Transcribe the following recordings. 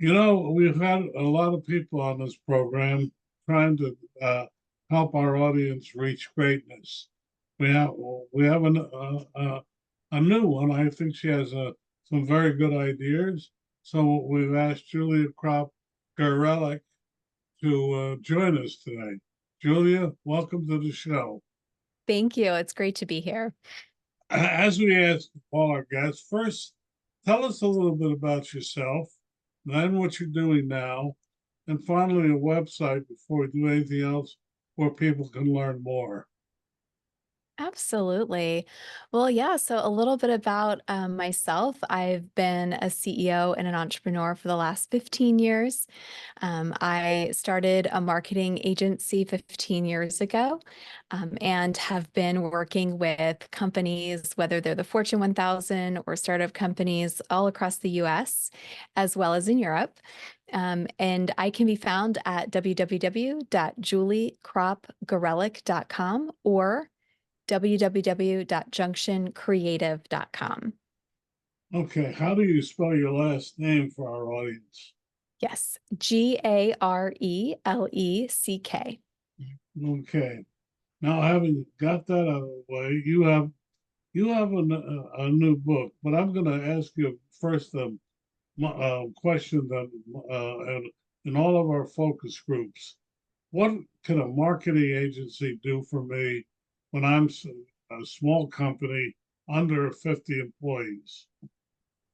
We've had a lot of people on this program trying to help our audience reach greatness. We have we have a new one. I think she has some very good ideas. So we've asked Julia Cropp Gareleck to join us today. Julia, welcome to the show. Thank you. It's great to be here. As we ask all our guests, first, tell us a little bit about yourself, then what you're doing now, and finally a website before we do anything else where people can learn more. Absolutely. Well, yeah. So, a little bit about myself. I've been a CEO and an entrepreneur for the last 15 years. I started a marketing agency 15 years ago and have been working with companies, whether they're the Fortune 1000 or startup companies all across the US, as well as in Europe. And I can be found at www.juliecroppgarelick.com or www.junctioncreative.com. Okay, how do you spell your last name for our audience? Yes, Gareleck. Okay, now having got that out of the way, you have a new book, but I'm going to ask you first question that in all of our focus groups. What can a marketing agency do for me when a small company under 50 employees?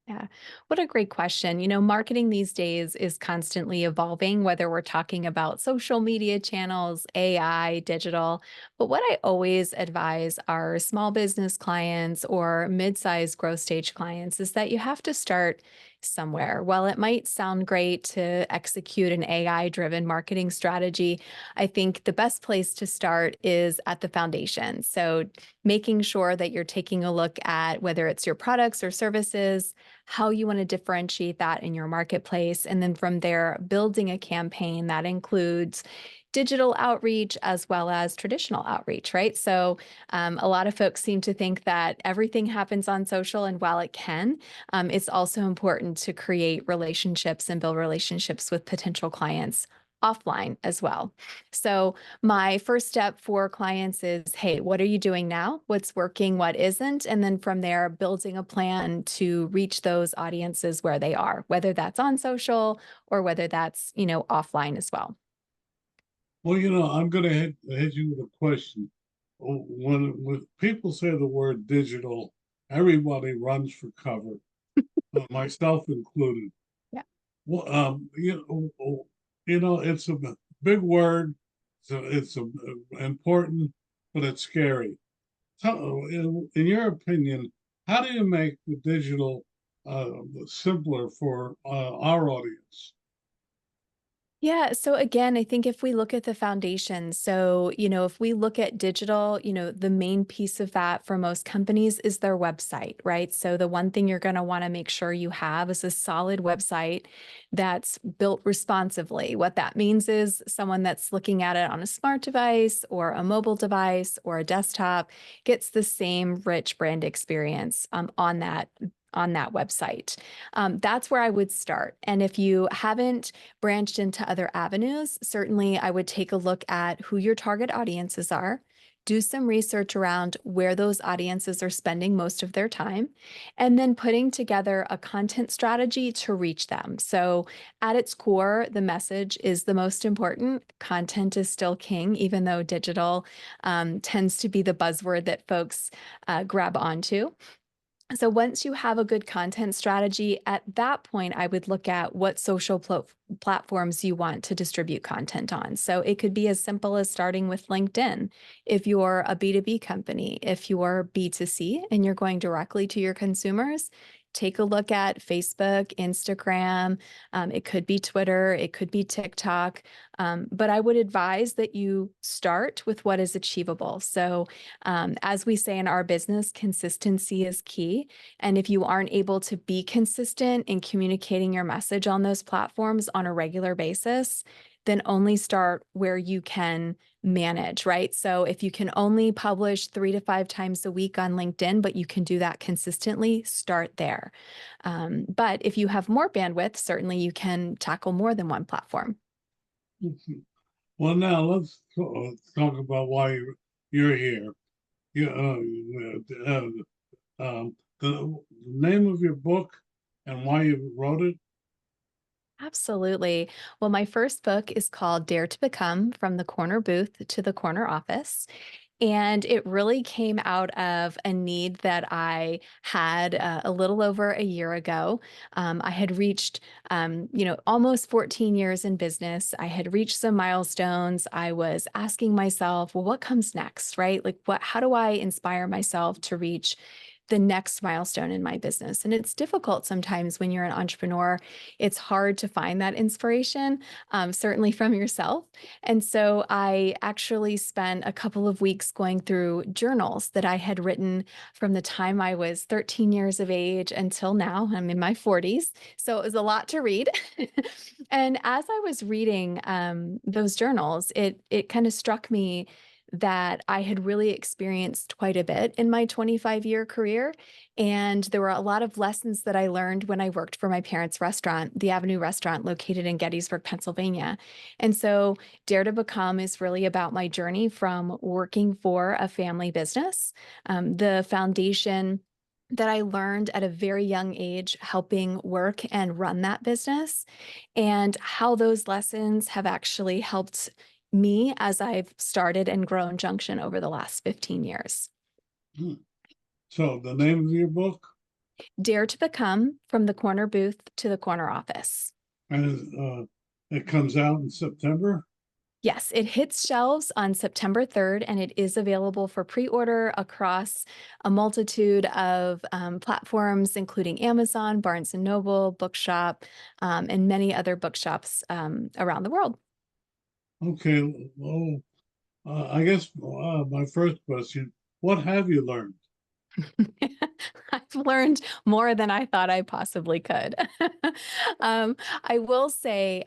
Yeah, what a great question. Marketing these days is constantly evolving, whether we're talking about social media channels, AI, digital. But what I always advise our small business clients or mid-sized growth stage clients is that you have to start somewhere. While it might sound great to execute an AI-driven marketing strategy, I think the best place to start is at the foundation. So making sure that you're taking a look at whether it's your products or services, how you want to differentiate that in your marketplace. And then from there, building a campaign that includes digital outreach as well as traditional outreach, right? So a lot of folks seem to think that everything happens on social, and while it can, it's also important to create relationships and build relationships with potential clients offline as well. So my first step for clients is, hey, what are you doing now? What's working? What isn't? And then from there, building a plan to reach those audiences where they are, whether that's on social or whether that's, offline as well. Well, I'm going to hit you with a question. When people say the word digital, everybody runs for cover, myself included. Yeah. Well, it's a big word. So it's important, but it's scary. In your opinion, how do you make the digital uh, simpler for our audience? Yeah. So again, I think if we look at the foundation, so, if we look at digital, the main piece of that for most companies is their website, right? So the one thing you're going to want to make sure you have is a solid website that's built responsively. What that means is someone that's looking at it on a smart device or a mobile device or a desktop gets the same rich brand experience on that website. That's where I would start. And if you haven't branched into other avenues, certainly I would take a look at who your target audiences are, do some research around where those audiences are spending most of their time, and then putting together a content strategy to reach them. So, at its core, the message is the most important. Content is still king, even though digital tends to be the buzzword that folks grab onto. So once you have a good content strategy, at that point, I would look at what social platforms you want to distribute content on. So it could be as simple as starting with LinkedIn. If you're a B2B company, if you're B2C and you're going directly to your consumers, take a look at Facebook, Instagram. It could be Twitter, it could be TikTok. But I would advise that you start with what is achievable. So as we say in our business, consistency is key. And if you aren't able to be consistent in communicating your message on those platforms on a regular basis, then only start where you can manage, right? So if you can only publish 3 to 5 times a week on LinkedIn, but you can do that consistently, start there. But if you have more bandwidth, certainly you can tackle more than one platform. Well, now let's talk about why you're here. You, the name of your book and why you wrote it. Absolutely. Well, my first book is called Dare to Become From the Corner Booth to the Corner Office. And it really came out of a need that I had a little over a year ago. I had reached, almost 14 years in business. I had reached some milestones. I was asking myself, well, what comes next, right? Like, how do I inspire myself to reach the next milestone in my business? And it's difficult sometimes when you're an entrepreneur. It's hard to find that inspiration, certainly from yourself. And so I actually spent a couple of weeks going through journals that I had written from the time I was 13 years of age until now. I'm in my 40s. So it was a lot to read. And as I was reading those journals, it kind of struck me that I had really experienced quite a bit in my 25-year career. And there were a lot of lessons that I learned when I worked for my parents' restaurant, the Avenue Restaurant located in Gettysburg, Pennsylvania. And so Dare to Become is really about my journey from working for a family business, the foundation that I learned at a very young age, helping work and run that business, and how those lessons have actually helped me as I've started and grown Junction over the last 15 years. Hmm. So the name of your book, Dare to Become From the Corner Booth to the Corner Office. and it comes out in September. Yes, it hits shelves on September 3rd, and it is available for pre-order across a multitude of platforms, including Amazon, Barnes and Noble, Bookshop, and many other bookshops around the world. Okay. Well, I guess my first question: what have you learned? I've learned more than I thought I possibly could. I will say,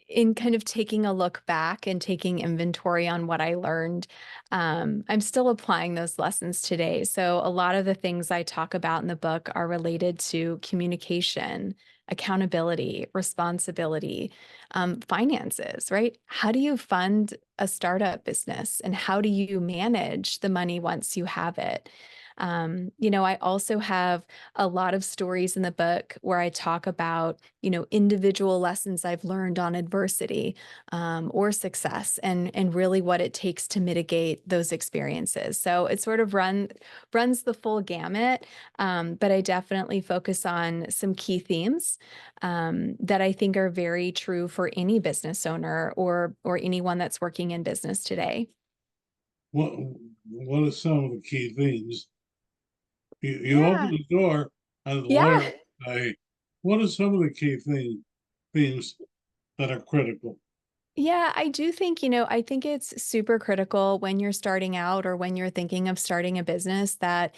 in kind of taking a look back and taking inventory on what I learned, I'm still applying those lessons today. So a lot of the things I talk about in the book are related to communication, accountability, responsibility, finances, right? How do you fund a startup business and how do you manage the money once you have it? I also have a lot of stories in the book where I talk about, individual lessons I've learned on adversity or success and really what it takes to mitigate those experiences. So it sort of runs the full gamut, but I definitely focus on some key themes that I think are very true for any business owner or anyone that's working in business today. What What are some of the key themes? You open Yeah. the door as a lawyer. Yeah. Say, what are some of the key themes that are critical? Yeah, I do think, I think it's super critical when you're starting out or when you're thinking of starting a business that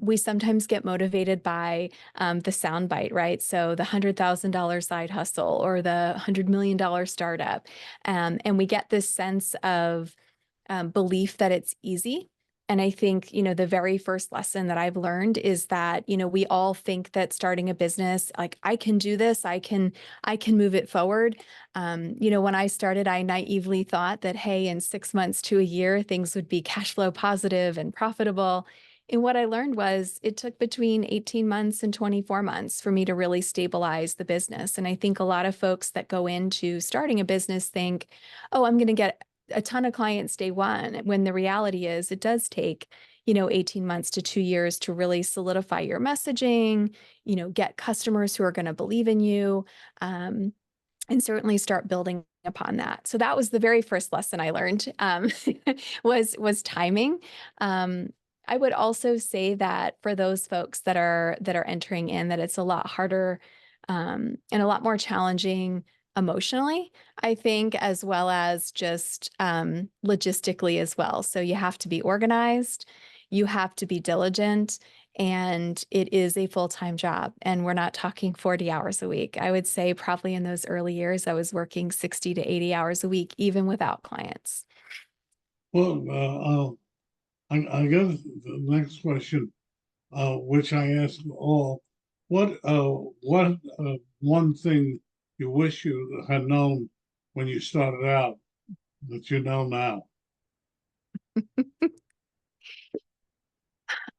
we sometimes get motivated by the soundbite, right? So the $100,000 side hustle or the $100 million startup. And we get this sense of belief that it's easy. And I think, the very first lesson that I've learned is that, we all think that starting a business, like I can do this, I can move it forward. When I started, I naively thought that, hey, in 6 months to a year, things would be cash flow positive and profitable. And what I learned was it took between 18 months and 24 months for me to really stabilize the business. And I think a lot of folks that go into starting a business think, oh, I'm going to get a ton of clients day one, when the reality is it does take, 18 months to 2 years to really solidify your messaging, get customers who are going to believe in you, and certainly start building upon that. So that was the very first lesson I learned, was timing. Um, I would also say that for those folks that are entering in, that it's a lot harder and a lot more challenging emotionally, I think, as well as just logistically as well. So you have to be organized, you have to be diligent, and it is a full-time job, and we're not talking 40 hours a week. I would say probably in those early years, I was working 60 to 80 hours a week, even without clients. Well, I guess the next question, which I ask all, what one thing you wish you had known when you started out that you know now?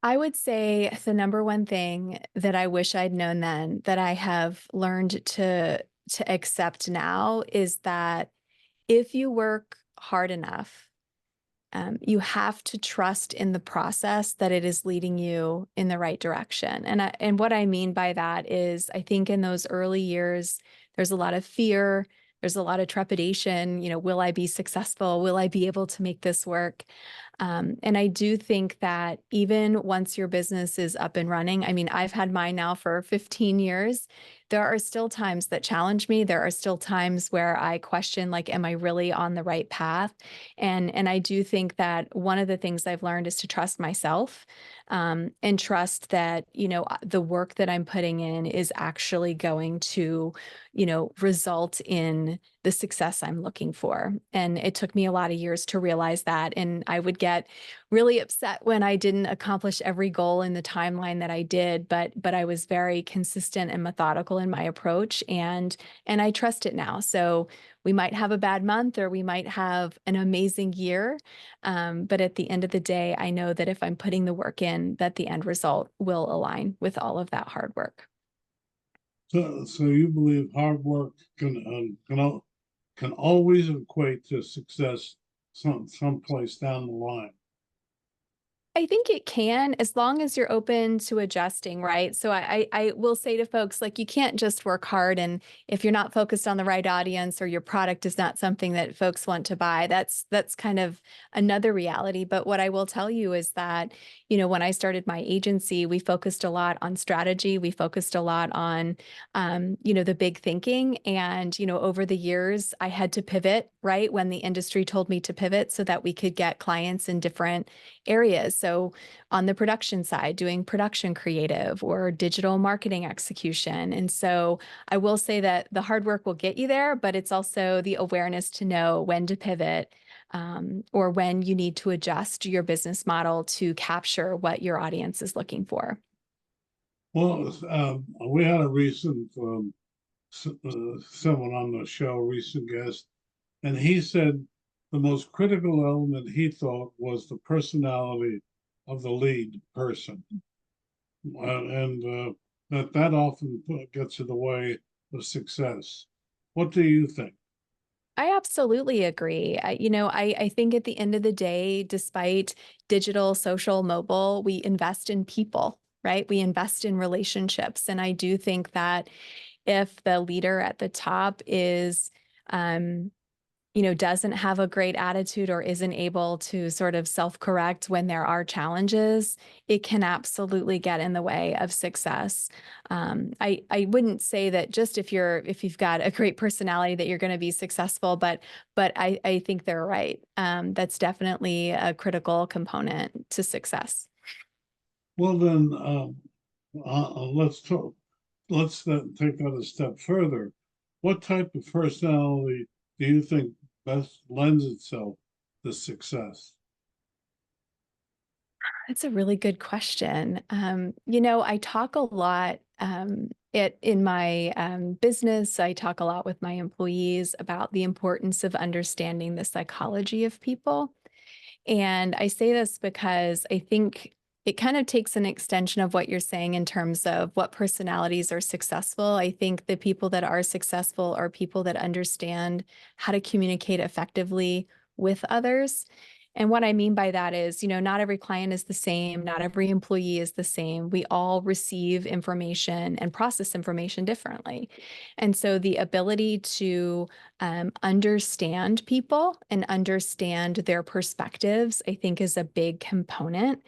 I would say the number one thing that I wish I'd known then that I have learned to accept now is that if you work hard enough, you have to trust in the process that it is leading you in the right direction. And what I mean by that is, I think in those early years, there's a lot of fear, there's a lot of trepidation. Will I be successful? Will I be able to make this work? And I do think that even once your business is up and running, I mean, I've had mine now for 15 years. There are still times that challenge me. There are still times where I question, like, am I really on the right path? And I do think that one of the things I've learned is to trust myself, and trust that, the work that I'm putting in is actually going to, result in the success I'm looking for. And it took me a lot of years to realize that. And I would get really upset when I didn't accomplish every goal in the timeline that I did, but I was very consistent and methodical in my approach, and I trust it now. So we might have a bad month or we might have an amazing year. But at the end of the day, I know that if I'm putting the work in, that the end result will align with all of that hard work. So you believe hard work can always equate to success someplace down the line. I think it can, as long as you're open to adjusting, right? So I will say to folks, like, you can't just work hard, and if you're not focused on the right audience or your product is not something that folks want to buy, that's kind of another reality. But what I will tell you is that, when I started my agency, we focused a lot on strategy. We focused a lot on, the big thinking. And, over the years, I had to pivot, right? When the industry told me to pivot so that we could get clients in different areas. So on the production side, doing production creative or digital marketing execution. And so I will say that the hard work will get you there, but it's also the awareness to know when to pivot, or when you need to adjust your business model to capture what your audience is looking for. Well, we had a recent someone on the show, recent guest, and he said the most critical element he thought was the personality of the lead person, and that often gets in the way of success. What do you think? I absolutely agree. I think at the end of the day, despite digital, social, mobile, we invest in people, right? We invest in relationships. And I do think that if the leader at the top is, um, doesn't have a great attitude or isn't able to sort of self-correct when there are challenges, it can absolutely get in the way of success. I wouldn't say that just if you've got a great personality that you're going to be successful, but I think they're right. That's definitely a critical component to success. Well, then let's talk. Let's then take that a step further. What type of personality do you think best lends itself to success? That's a really good question. I talk a lot, in my business. I talk a lot with my employees about the importance of understanding the psychology of people. And I say this because I think it kind of takes an extension of what you're saying in terms of what personalities are successful. I think the people that are successful are people that understand how to communicate effectively with others. And what I mean by that is, not every client is the same, not every employee is the same. We all receive information and process information differently. And so the ability to understand people and understand their perspectives, I think, is a big component,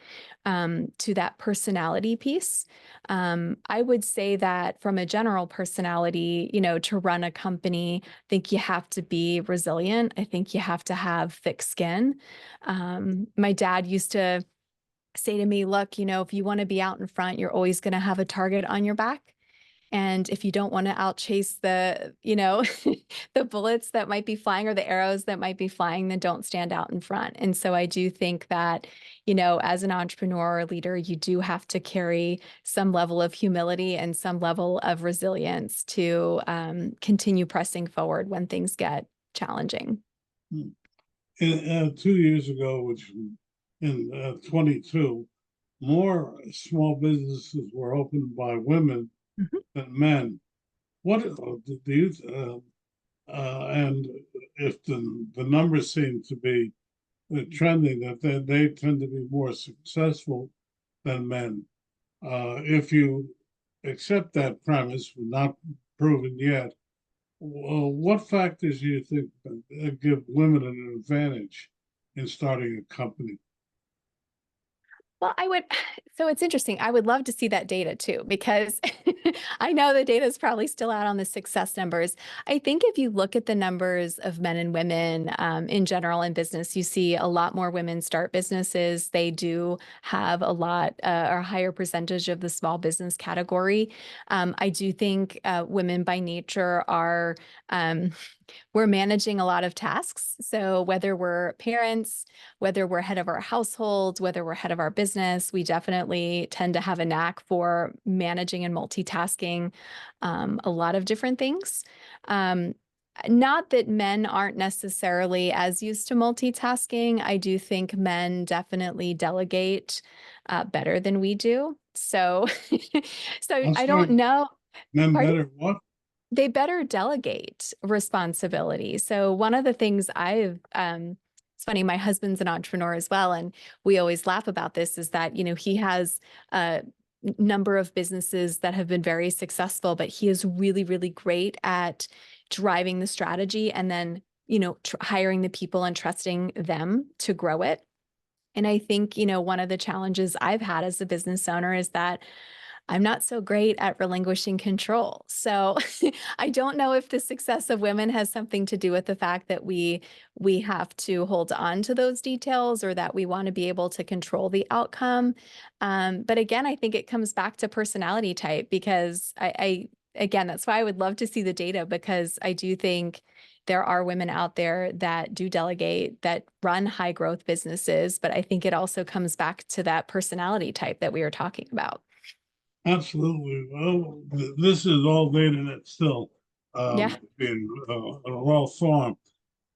to that personality piece. I would say that from a general personality, to run a company, I think you have to be resilient. I think you have to have thick skin. My dad used to say to me, look, if you want to be out in front, you're always going to have a target on your back. And if you don't want to outchase the bullets that might be flying or the arrows that might be flying, then don't stand out in front. And so I do think that, as an entrepreneur or leader, you do have to carry some level of humility and some level of resilience to continue pressing forward when things get challenging. In, 2 years ago, which in 22, more small businesses were opened by women Mhm. than men. What do you, and if the numbers seem to be trending that they tend to be more successful than men. If you accept that premise, not proven yet, what factors do you think give women an advantage in starting a company? Well, so it's interesting. I would love to see that data too, because I know the data is probably still out on the success numbers. I think if you look at the numbers of men and women in general in business, you see a lot more women start businesses. They do have a lot or a higher percentage of the small business category. I do think women by nature are. We're managing a lot of tasks. So whether we're parents, whether we're head of our households, whether we're head of our business, we definitely tend to have a knack for managing and multitasking a lot of different things. Um, Not that men aren't necessarily as used to multitasking. I do think men definitely delegate better than we do. So, so I'm I don't sorry, know. men Pardon? better what? They better delegate responsibility. So one of the things it's funny, my husband's an entrepreneur as well, and we always laugh about this is that, he has a number of businesses that have been very successful, but he is really, really great at driving the strategy and then, hiring the people and trusting them to grow it. And I think, one of the challenges I've had as a business owner is that I'm not so great at relinquishing control. So I don't know if the success of women has something to do with the fact that we have to hold on to those details or that we want to be able to control the outcome. But again, I think it comes back to personality type because again, that's why I would love to see the data because I do think there are women out there that do delegate, that run high growth businesses. But I think it also comes back to that personality type that we were talking about. Absolutely. Well, this is all data that's still Yeah. being well formed.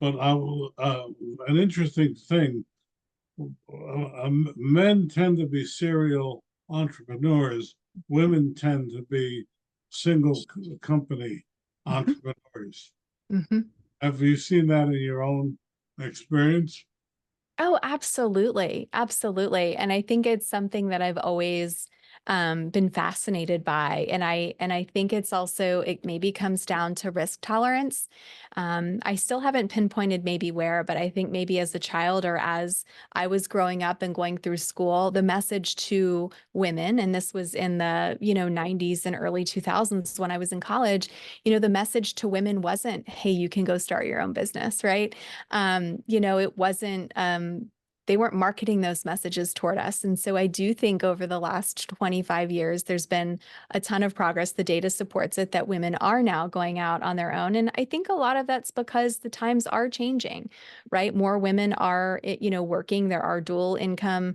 But an interesting thing, men tend to be serial entrepreneurs. Women tend to be single company Mhm. entrepreneurs. Mhm. Have you seen that in your own experience? Oh, absolutely. Absolutely. And I think it's something that I've always been fascinated by. And I think it's also, it maybe comes down to risk tolerance. I still haven't pinpointed maybe where, but I think maybe as a child or as I was growing up and going through school, the message to women, and this was in the, 90s and early 2000s when I was in college, the message to women wasn't, hey, you can go start your own business, right? It wasn't, they weren't marketing those messages toward us. And so I do think over the last 25 years, there's been a ton of progress. The data supports it that women are now going out on their own. And I think a lot of that's because the times are changing, right? More women are, working. There are dual income,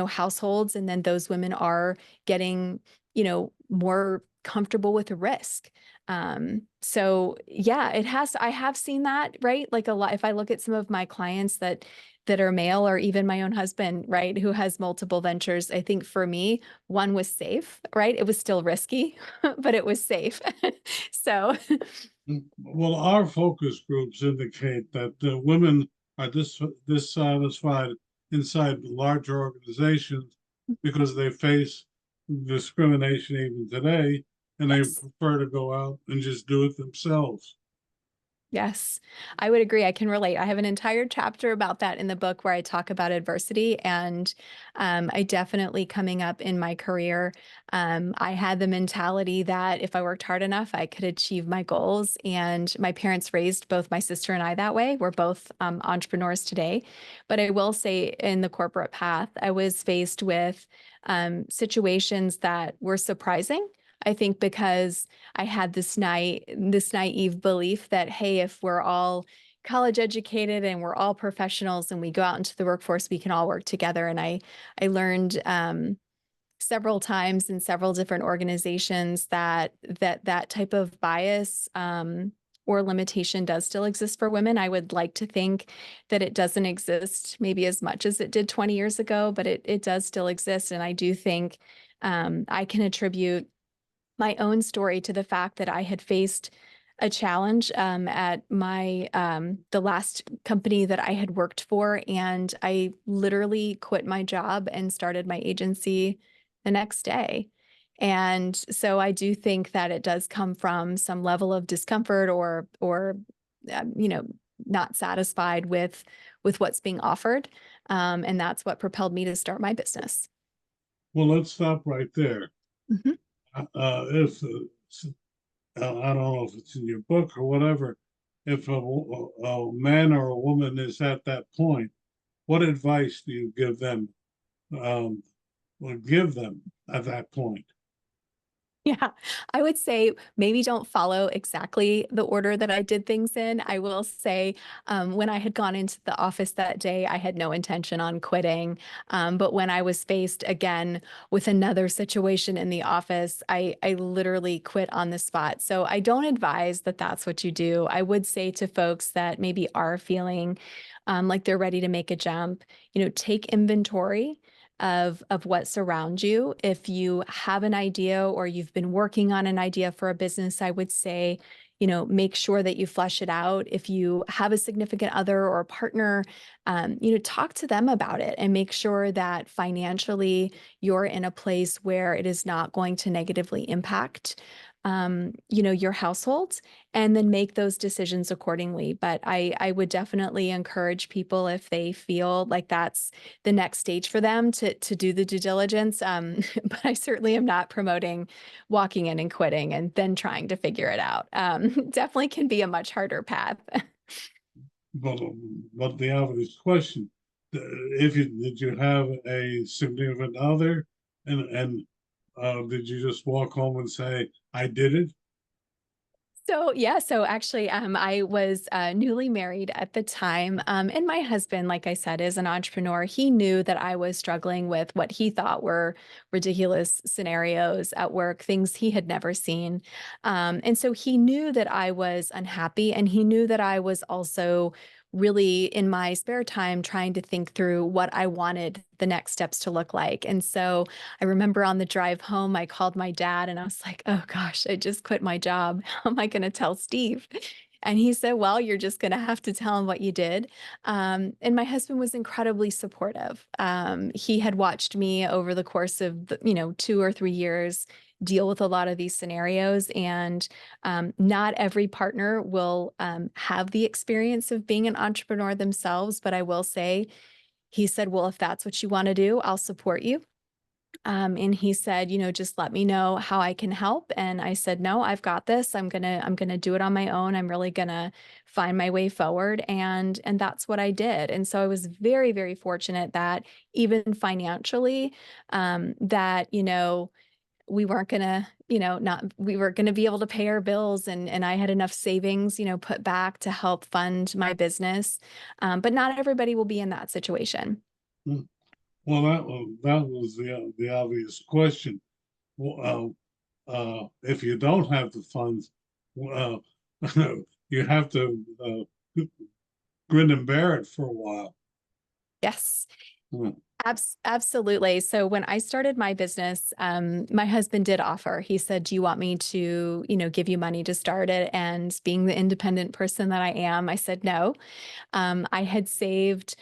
households. And then those women are getting, more comfortable with risk. So yeah, I have seen that, right? Like a lot, if I look at some of my clients that are male or even my own husband, right, who has multiple ventures, I think for me, one was safe, right? It was still risky, but it was safe. So Well, our focus groups indicate that women are dissatisfied inside larger organizations because they face discrimination even today, and they yes. prefer to go out and just do it themselves. Yes, I would agree. I can relate. I have an entire chapter about that in the book where I talk about adversity. And I definitely, coming up in my career, I had the mentality that if I worked hard enough, I could achieve my goals. And my parents raised both my sister and I that way. We're both entrepreneurs today. But I will say, in the corporate path, I was faced with situations that were surprising. I think because I had this naive belief that, hey, if we're all college educated and we're all professionals and we go out into the workforce, we can all work together. And I learned several times in several different organizations that that type of bias or limitation does still exist for women. I would like to think that it doesn't exist maybe as much as it did 20 years ago, but it does still exist. And I do think I can attribute my own story to the fact that I had faced a challenge at my the last company that I had worked for, and I literally quit my job and started my agency the next day. And so I do think that it does come from some level of discomfort or you know, not satisfied with what's being offered, and that's what propelled me to start my business. Well, let's stop right there. Mhm. If I don't know if it's in your book or whatever, if a man or a woman is at that point, what advice do you give them? Um, give them at that point. Yeah, I would say maybe don't follow exactly the order that I did things in. I will say, when I had gone into the office that day, I had no intention on quitting. But when I was faced again with another situation in the office, I literally quit on the spot. So I don't advise that that's what you do. I would say to folks that maybe are feeling like they're ready to make a jump, take inventory of what surrounds you. If you have an idea or you've been working on an idea for a business, I would say, make sure that you flesh it out. If you have a significant other or a partner, talk to them about it and make sure that financially you're in a place where it is not going to negatively impact your household, and then make those decisions accordingly. But I would definitely encourage people, if they feel like that's the next stage for them, to do the due diligence. But I certainly am not promoting walking in and quitting and then trying to figure it out. Definitely can be a much harder path. But but the obvious question: if you did you have a significant other, and did you just walk home and say, "I did it"? So yeah, so actually, I was newly married at the time, and my husband, like I said, is an entrepreneur. He knew that I was struggling with what he thought were ridiculous scenarios at work, things he had never seen, and so he knew that I was unhappy, and he knew that I was also really in my spare time trying to think through what I wanted the next steps to look like. And so I remember on the drive home, I called my dad and I was like, oh gosh, I just quit my job. How am I going to tell Steve? And he said, well, you're just going to have to tell him what you did. And my husband was incredibly supportive. He had watched me over the course of, 2 or 3 years deal with a lot of these scenarios. And not every partner will have the experience of being an entrepreneur themselves. But I will say, he said, well, if that's what you want to do, I'll support you. And he said, just let me know how I can help. And I said, no, I've got this. I'm gonna do it on my own. I'm really gonna find my way forward. And that's what I did. And so I was very, very fortunate that even financially, that, we weren't gonna, not we were gonna be able to pay our bills, and I had enough savings, put back to help fund my business. But not everybody will be in that situation. Hmm. Well, that was the obvious question. Well, if you don't have the funds, uh, you have to grin and bear it for a while. Yes. Hmm. Absolutely. So when I started my business, my husband did offer. He said, "Do you want me to, give you money to start it?" And being the independent person that I am, I said no. I had saved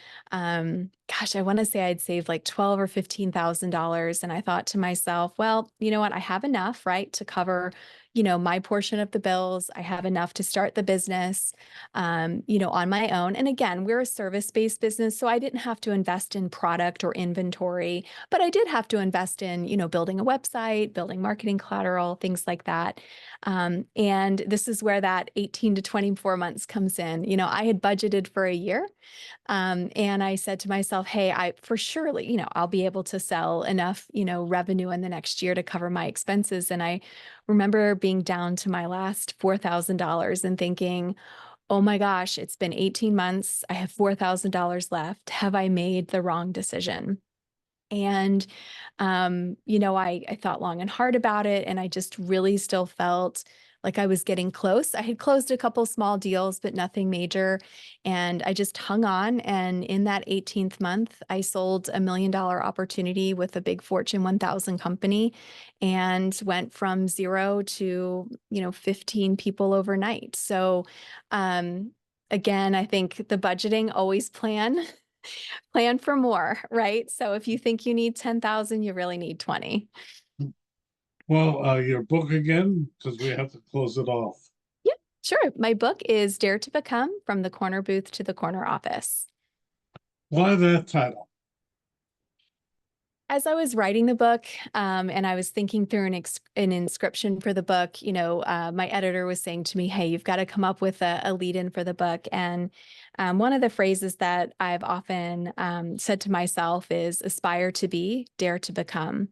gosh, I want to say I'd saved like 12 or $15,000. And I thought to myself, well, you know what? I have enough, right, to cover, my portion of the bills. I have enough to start the business, on my own. And again, we're a service-based business, so I didn't have to invest in product or inventory, but I did have to invest in, building a website, building marketing collateral, things like that. And this is where that 18 to 24 months comes in. I had budgeted for a year. And I said to myself, hey, I for surely, I'll be able to sell enough, revenue in the next year to cover my expenses. And I remember being down to my last $4,000 and thinking, oh my gosh, it's been 18 months. I have $4,000 left. Have I made the wrong decision? And, I thought long and hard about it, and I just really still felt like I was getting close. I had closed a couple small deals, but nothing major. And I just hung on. And in that 18th month, I sold $1 million opportunity with a big Fortune 1000 company and went from zero to, 15 people overnight. So, again, I think the budgeting always plan for more, right? So if you think you need 10,000, you really need 20. Well, your book again, because we have to close it off. Yep, sure. My book is Dare to Become: From the Corner Booth to the Corner Office. Why that title? As I was writing the book, and I was thinking through an inscription for the book, my editor was saying to me, "Hey, you've got to come up with a lead-in for the book." And one of the phrases that I've often said to myself is, "Aspire to be, dare to become."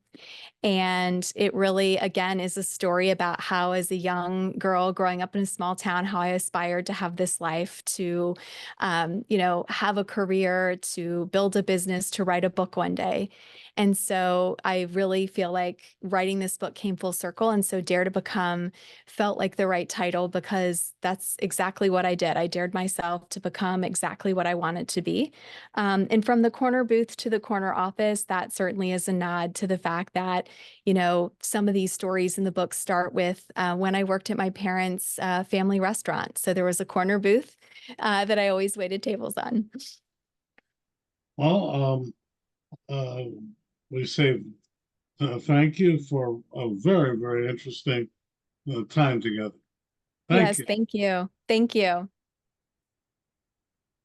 And it really, again, is a story about how, as a young girl growing up in a small town, how I aspired to have this life, to, have a career, to build a business, to write a book one day. And so I really feel like writing this book came full circle. And so Dare to Become felt like the right title because that's exactly what I did. I dared myself to become exactly what I wanted to be. And from the corner booth to the corner office, that certainly is a nod to the fact that, some of these stories in the book start with when I worked at my parents' family restaurant. So there was a corner booth that I always waited tables on. Well, uh, we say thank you for a very, very interesting time together. Thank Yes, you. thank you. Thank you.